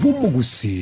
Bumugusi.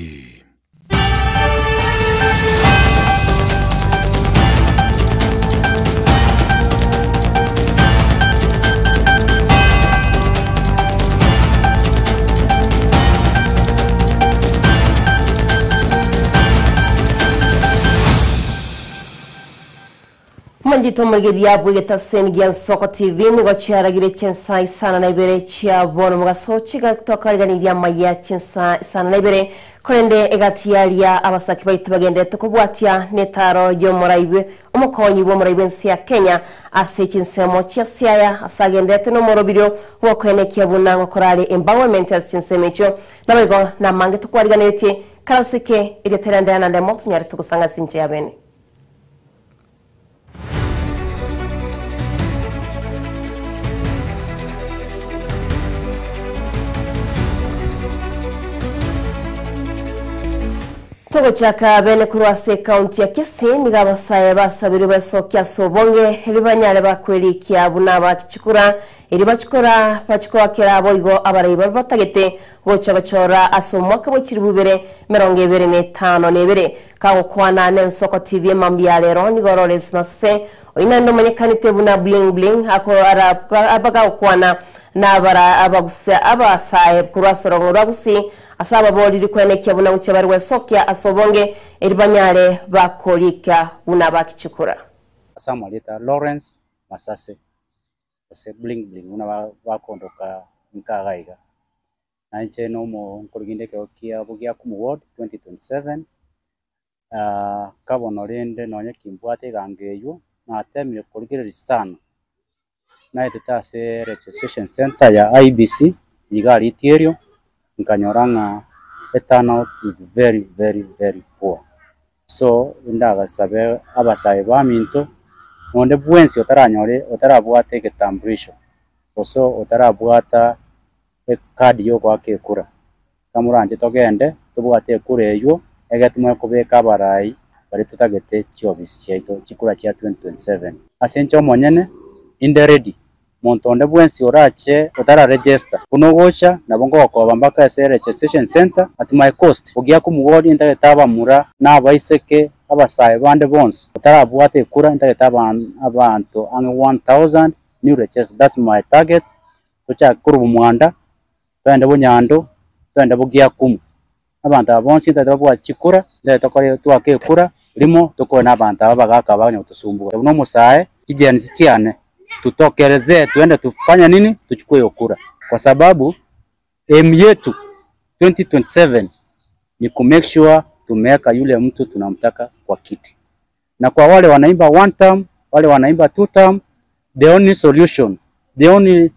Manjito murgeria bwegeta sengian soko TV ni gochara gire chensa isana na ibere chia bono mugaso chiga tokarganiria maya chensa isana na ibere korende egatiaria abasaki baitu bagende tukubwatia netaro yo moraibe omukonyi bo moraibe nsi ya Kenya ase chinsemo chia siaya asagende teno morobiro wokwene kiabuna ngokorale empowerment as chinsemecho nabego na mange tukwariganete karasuke ile teranda na ndemo tunyari tukusanga sinche ya bene. Togo chaka bene kurwase county ya Kisii ni gabasaye basabiri basokya sobonge libanyale bakweli kya bunaba kichukura iri bachukura kera boigo abarayiba batagete gocha gachora asomwa kabo kiribubere 25 nebere kago kwana nensoko TV mambiale roni gorores masse oinando manyekanite buna bling bling ako abaga kwana nabara abagusa abasaye kurwasoro ngurabusi asaba boli likwene kyabuna uche bari sokya asobonge eribanyale bakolika unaba kichukura asama leta Lawrence Masase ose bling bling una bakondoka nkagaiga na nche no mo nkoriginde ke okia bugia ku ward 2027 kabonolende nonye kimbwate gangeyo na temire korigire sana na etase registration center ya IBC igari tierio nkanyoranga the turnout is very poor. So ndaga sabe abasaye baminto nonde bwensi otaranyore otarabwate ketambulisho oso otarabwata card yo kwake kura kamuranje togende tubwate kureyo egatumwe kubeka barayi bari tutagete chiobisi chaito chikura cha 2027 asencho monyene inde ready montonde bwensi orache otara register kunogocha nabongo okoba mbaka ese registration center at my cost ogia ku muwodi ntagetaba mura nabaiseke abasaye bande bonse otarabwate kura ntagetaba abantu ang 1000 new register. That's my target tocha kurubu mwanda twende bunyando twende bugia kumu abantu abonse ntatabwa chikura ntatokore twake kura limo tokona abantu abagaka banyo tusumbura no musaye kijenzi cyane tutokeleze tuende tufanya nini tuchukue okura kwa sababu aim yetu 2027 ni ku make sure tumeka yule mtu tunamtaka kwa kiti na kwa wale wanaimba one term wale wanaimba two term the only solution the only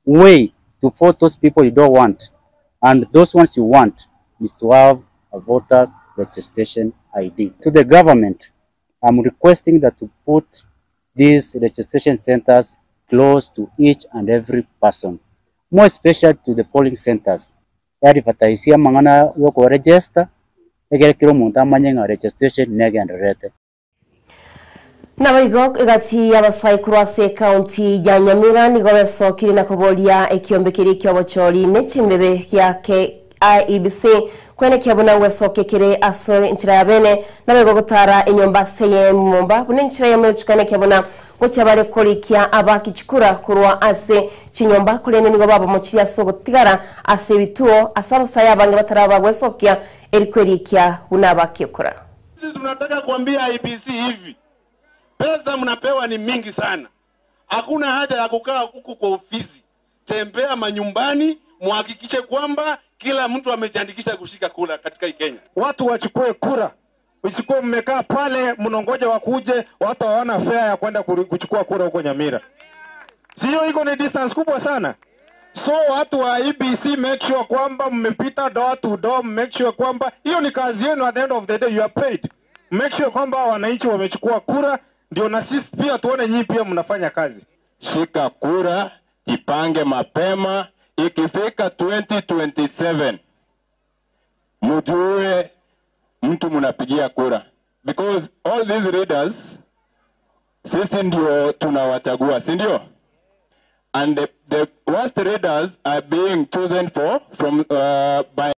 way to vote those people you don't want and those ones you want is to have a voters registration ID. To the government, I'm requesting that to put these registration centers close to each and every person, more especially to the polling centers. Advertise mangana yoko register egere kiro munta manyenga registration negenderete. Nabaigo egati yabasai kurwase county ya Nyamira nigobeso kiri nakobolia ekiombekiri kyobochori nechimbebe kyake IEBC kwene kyabona weso kekere aso inchira yabene nabego gutara inyomba seye mumba bune inchira yamwe chukane kyabona gocha bare kolikia abakichukura kurwa ase chinyomba kulene nigo babo mochiya sogo tigara ase bituo asaba saya bange bataraba wesokya erikwerikia unabakikura. Sisi tunataka kuambia IEBC hivi. Pesa mnapewa ni mingi sana. Hakuna haja ya kukaa huku kwa ofisi. Tembea manyumbani, muhakikishe kwamba kila mtu amejiandikisha kushika kura katika Kenya. Watu wachukue kura. Usikuwe mmekaa pale mnongoja wakuje, watu hawana fare ya kwenda kuchukua kura huko Nyamira. Sio iko ni distance kubwa sana. So watu wa IEBC make sure kwamba mmepita door to door, make sure kwamba hiyo ni kazi yenu, at the end of the day you are paid. Make sure kwamba wananchi wamechukua kura ndio na sisi pia tuone nyinyi pia mnafanya kazi. Shika kura, jipange mapema, ikifika 2027 mjue mtu mnapigia kura, because all these leaders sisi ndio tunawachagua, si ndio? And the worst leaders are being chosen from by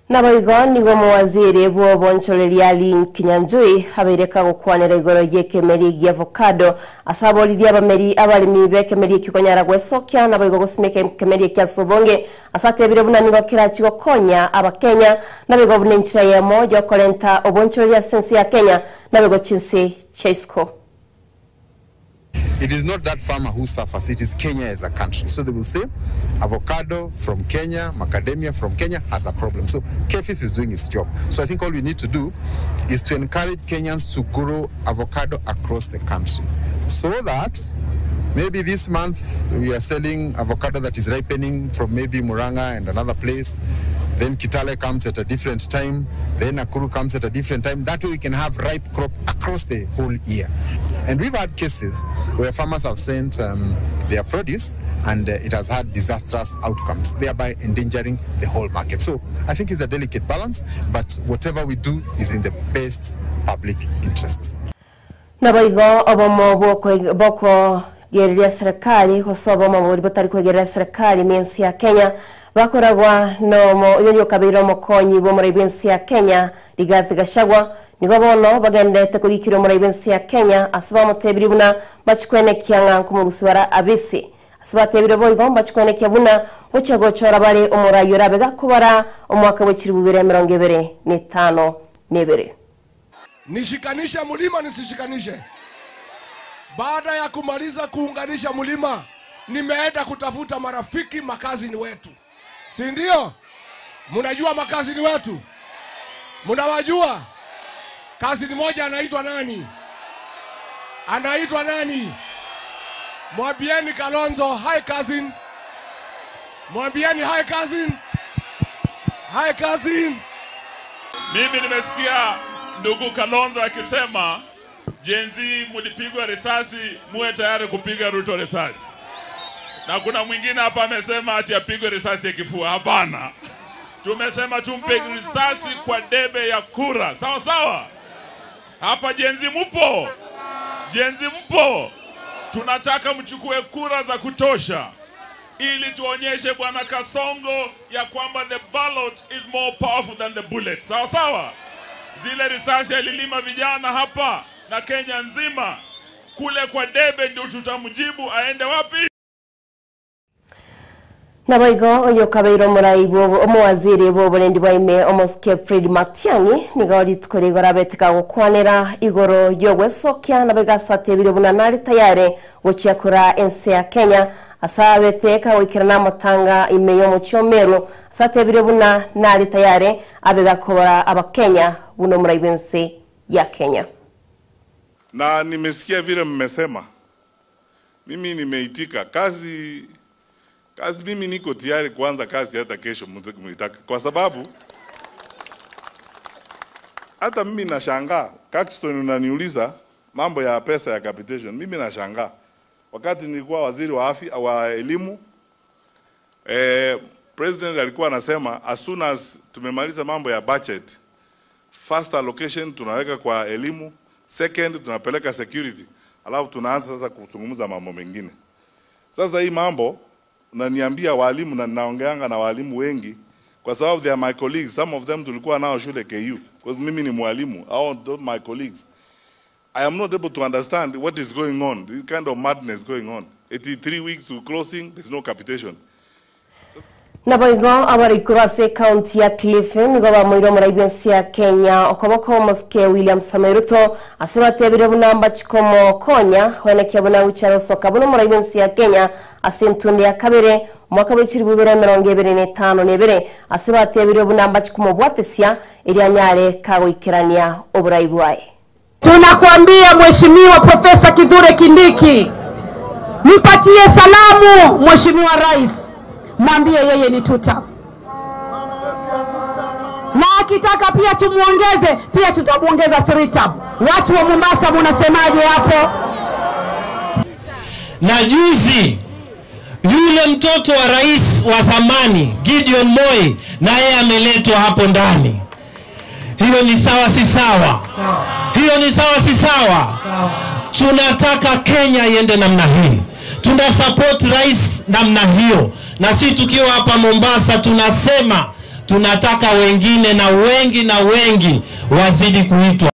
Naboigo nigo muwaziri bwo bonchoreria Ali Kinyanjui habireka gukwanira igoro ry'ekemeri gy'avocado asaboriria abameri abalimi b'ekemeri kikonyara gwesokya naboigo gusimeka ekemeri kya Sobonge asatebire bunanigo kirachigo konya abakenya naboigo bunenchira yemo yo kolenta obonchoreria sensi ya Kenya naboigo chinsi Chesco. It is not that farmer who suffers, it is Kenya as a country. So they will say, avocado from Kenya, macadamia from Kenya has a problem. So KEFIS is doing its job. So I think all we need to do is to encourage Kenyans to grow avocado across the country. So that maybe this month we are selling avocado that is ripening from maybe Muranga and another place. Then Kitale comes at a different time. Then Nakuru comes at a different time. That way we can have ripe crop across the whole year. And we've had cases where farmers have sent their produce and it has had disastrous outcomes, thereby endangering the whole market. So I think it's a delicate balance, but whatever we do is in the best public interests. Naboigo obomo boko gereria serikali kosobo maburi batari kwegerera serikali mensi ya Kenya bakoragwa no yo kabiro mokonyi bo muri bensi ya Kenya Rigathi Gachagua nigo bono bagendete kugikiro muri bensi ya Kenya asaba mutebiri buna bachikwene kyanga kumurusibara abisi asaba tebire boigo bachikwene kyabuna gochagocora bari umurayura bega kubara umwaka w'ikiri 2025 nebere. Nishikanisha mulima nisishikanishe. Baada ya kumaliza kuunganisha mulima, nimeenda kutafuta marafiki makazini wetu. Si ndio? Mnajua makazini wetu? Mnawajua? Kazini moja anaitwa nani? Anaitwa nani? Mwambieni Kalonzo, hi cousin. Mwambieni hi cousin. Hi cousin. Mimi nimesikia ndugu Kalonzo akisema Jenzi mulipigwa risasi, muwe tayari kupiga Ruto risasi. Na kuna mwingine hapa amesema ati apigwe risasi ya kifua. Hapana. Tumesema tumpe risasi kwa debe ya kura. Sawa sawa? Hapa Jenzi mpo? Jenzi mpo? Tunataka mchukue kura za kutosha ili tuonyeshe Bwana Kasongo ya kwamba the ballot is more powerful than the bullet. Sawa sawa? Zile risasi alilima vijana hapa na Kenya nzima, kule kwa debe ndio tutamjibu aende wapi. Naboigo oyo kabeiro muraibo omwaziri bo bolendi baime omoske Fred Matiang'i nigori tukorigora beteka gukwanira igoro yogwesokya nabegasatebire bunanari tayare gochakura ense ya Kenya asabeteka wikirana matanga imeyo mu cyomero asatebire buna nari tayare abegakora abakenya buno muraibense ya Kenya. Na nimesikia vile mmesema. Mimi nimeitika kazi mimi niko tayari kuanza kazi hata kesho mtaka. Kwa sababu hata mimi nashangaa Caxton unaniuliza mambo ya pesa ya capitation. Mimi nashangaa wakati nilikuwa waziri wa afya wa elimu president alikuwa anasema as soon as tumemaliza mambo ya budget, first allocation tunaweka kwa elimu, second tunapeleka security, alafu tunaanza sasa kuzungumza mambo mengine. Sasa hii mambo unaniambia walimu, na ninaongeanga na walimu wengi kwa sababu they are my colleagues. Some of them tulikuwa nao shule KU because mimi ni mwalimu. All my colleagues, I am not able to understand what is going on, this kind of madness going on. 83 weeks to closing, there's no capitation. Naboigo abari kurase county ya Kilifi nigo bamuiro muraibensi ya Kenya okoboko moske William Samoei Ruto asibatebire bunamba chikomo konya honekya buna wicharo soka buno muraibensi ya Kenya asintundi ya kabere mwaka w'ikiri 2025 nebere asibatebire bunamba chikomo bwatesya irianyare kagoikerania oburaibuaye. Tunakuambia Mheshimiwa Profesa Kithure Kindiki, mpatie salamu Mheshimiwa Rais. Mwambie yeye ni tuta. Na akitaka pia tumuongeze, pia tutamuongeza 3 term. Watu wa Mombasa mnasemaje hapo? Na juzi yule mtoto wa rais wa zamani Gideon Moi naye ameletwa hapo ndani. Hiyo ni sawa si sawa? Hiyo ni sawa si sawa? Tunataka Kenya iende namna hii. Tuna support rais namna hiyo. Na sisi tukiwa hapa Mombasa tunasema tunataka wengine na wengi wazidi kuitwa.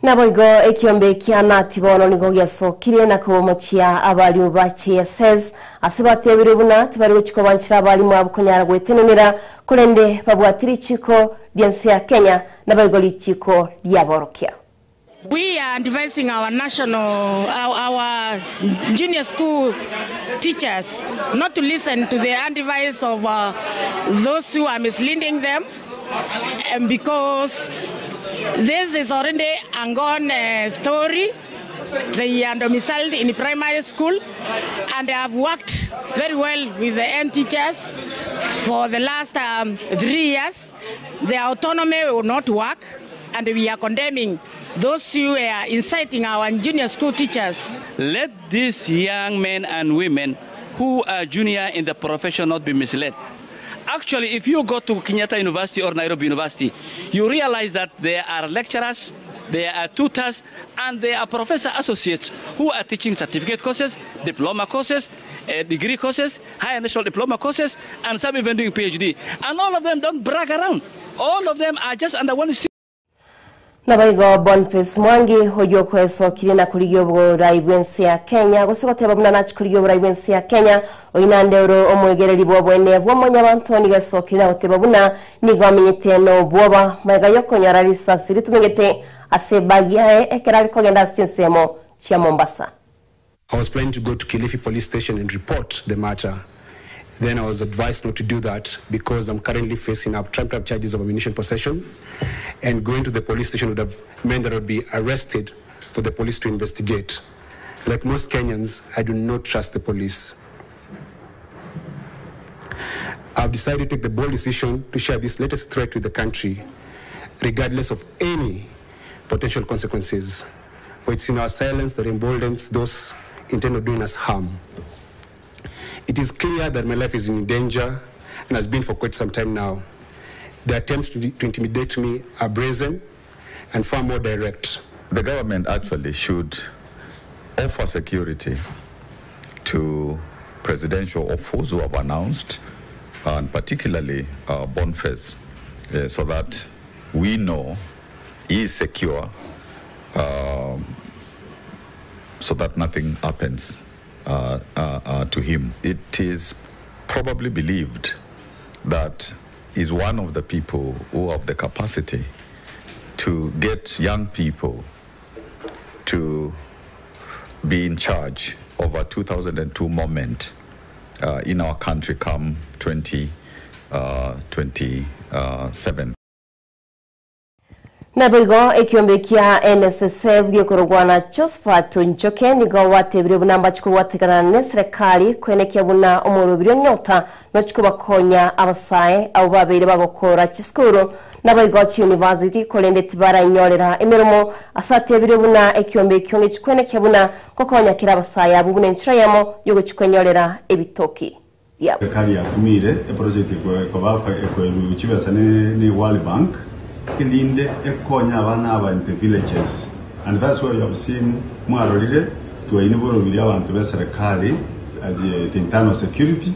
Naboigo ekiombe kiana tibono nigo gyasokire na kubomochia abali ba CSS asibatebire buna tibari guchiko banchira abali mu abukonyara gwetenenera kurende babwatiri chiko diense ya Kenya naboigo lichiko lyaborokia. We are advising our our junior school teachers not to listen to the advice of those who are misleading them, and because this is already a gone story. They are domiciled in primary school and they have worked very well with the M teachers for the last 3 years. Their autonomy will not work, and we are condemning those who are inciting our junior school teachers. Let these young men and women who are junior in the profession not be misled. Actually, if you go to Kenyatta University or Nairobi University, you realize that there are lecturers, there are tutors, and there are professor associates who are teaching certificate courses, diploma courses, degree courses, higher national diploma courses, and some even doing PhD. And all of them don't brag around. All of them are just under one. Naboigo Boniface Mwangi hojo kweso kirina kuligyo bwo ibwense ya Kenya gusogoteba buna nachi kuligyo bwo ibwense ya Kenya oyinandero omwegereri bwo bwene bwo monya bantu ni gaso kirina oteba buna ni gwamenyete no bwoba mega yokonyara risasi ritumegete asebagiae ekerali kogenda stinsemo chia Mombasa. I was planning to go to Kilifi police station and report the matter. Then I was advised not to do that because I'm currently facing trumped up charges of ammunition possession, and going to the police station would have meant that I would be arrested for the police to investigate. Like most Kenyans, I do not trust the police. I've decided to take the bold decision to share this latest threat with the country, regardless of any potential consequences. For it's in our silence that emboldens those intent on doing us harm. It is clear that my life is in danger and has been for quite some time now. The attempts to intimidate me are brazen and far more direct. The government actually should offer security to presidential officials who have announced, and particularly Boniface, so that we know he is secure, so that nothing happens to him. It is probably believed that he's one of the people who have the capacity to get young people to be in charge of a 2002 moment in our country come 2027. Naboigo ekiombe kia NSSF gyokorogwana Josephat Njoke nigo watebire bunamba chiko wategana ne serikali kwenekia buna omurubiro nyota no chiko bakonya abasaye abo babere bagokora chiskuru naboigo chi university kolende tibara nyorera emeromo asatebire buna ekiombe kyonge chikwenekia buna kokonya kira abasaye abo bune nchirayamo yogo chikwenyorera ebitoki yabo. Serikali yatumire project ko bafa ko chibasa ne World Bank ilinde ekonya abana aba in the villages, and that's why you have seen mwarolire to enable bili abantu be serikali at the internal security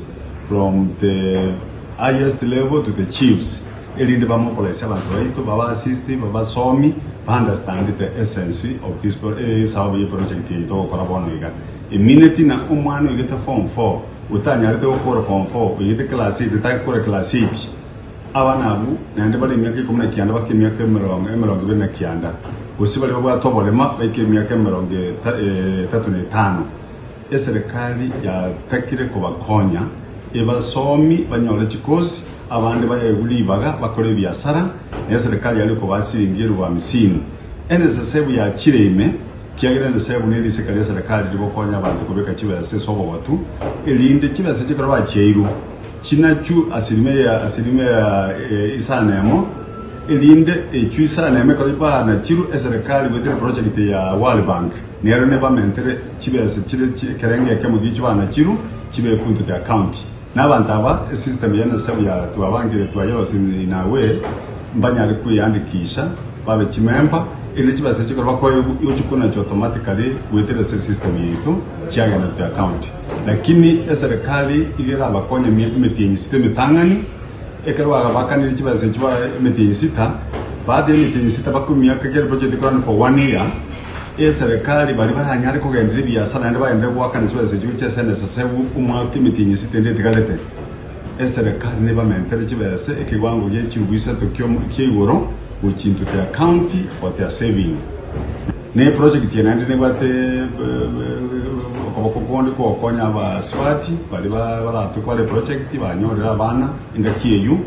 from the highest level to the chiefs ilinde ba mobilize abantu baito baba assist baba somi understand the essence of this project ito korabonoiga immediately na umwana ugeta form 4 utanyarite ukora form 4 uyite class 8 utakora class 8 abanabu nande bali myaka 19 bakimyaka 29 usibali bwatobolema bakimyaka 35 eserikali ya takire ko bakonya ebasomi banyole chikozi abandi bayegulibaga bakore byasara eserikali yali ko basiringiru wa misini NSSF ya Kireme kiagera NSSF ne lisekali eserikali libokonya abantu kubeka kibase sobo watu elinde kibase kikora bakeiru chinachu asilimia isanemo elinde echu isanemo kalipa na chiru eserikali with the project ya World Bank nero ne bamentere chibese chire kerenge ke mugichu bana chiru chibe kuntu the account n'abantu aba system ya NSSF ya tubabangire twayose inawe mbanyari kuyandikisha babe chimemba ile chibase chikora bakoyo yochukuna automatically with the system yetu chiaga na the account. Lakini serikali igera bakonya metieni system tangani ekerwa bakanira kibase kiba meeting sita baadhi ya meeting sita bakumia kagere project run for 1 year serikali bali baranyare kugendera biashara ndi baendere gwakana kibase cyuche SNSS umwaka meeting sita ndi tigalete serikali ne bamentere kibase ekigwango ye cyubisa tokyo kiyigoro ukintu te account for their saving ne project yenande ne bate kokokondi ko konya ba swati bali baratukwa le project banyorera abana ingakiyeyu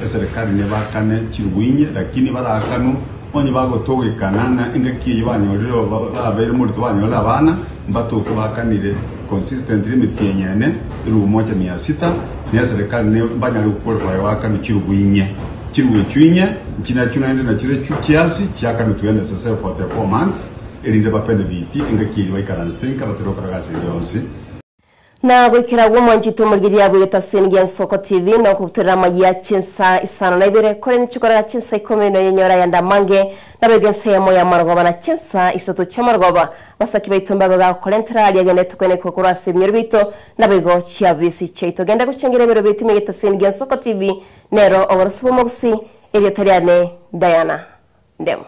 serikali ne bakane kirwinye lakini barakanu onye bagotogekana na ingakiyeyu banyorera babere muri banyorera abana mbatuko bakanire consistently mityenyene rumoja 600 ne serikali ne banyari gukora wakanu kirwinye kirwicwinye kina cyunande na kire cyukiasi cyakanu tuyende sasa for 4 months elinde bapende viti ingakiri waikaranstenka batero karagase yonsi na gwikira gwo njito murgiri yabo yetasengia Nsoko TV na kubutura magia chinsa isana na ibere kore nichukora chinsa ikomeno yenyora yanda mange na begense yamo ya margoba na chinsa isato chamargoba basaki baitomba baga kolentera ali agene tukene kokura simyerbito na bego chiabisi cheito genda kuchengira bero biti megetasengia Nsoko TV nero owarasubo mogsi eliatariane Diana Ndemo.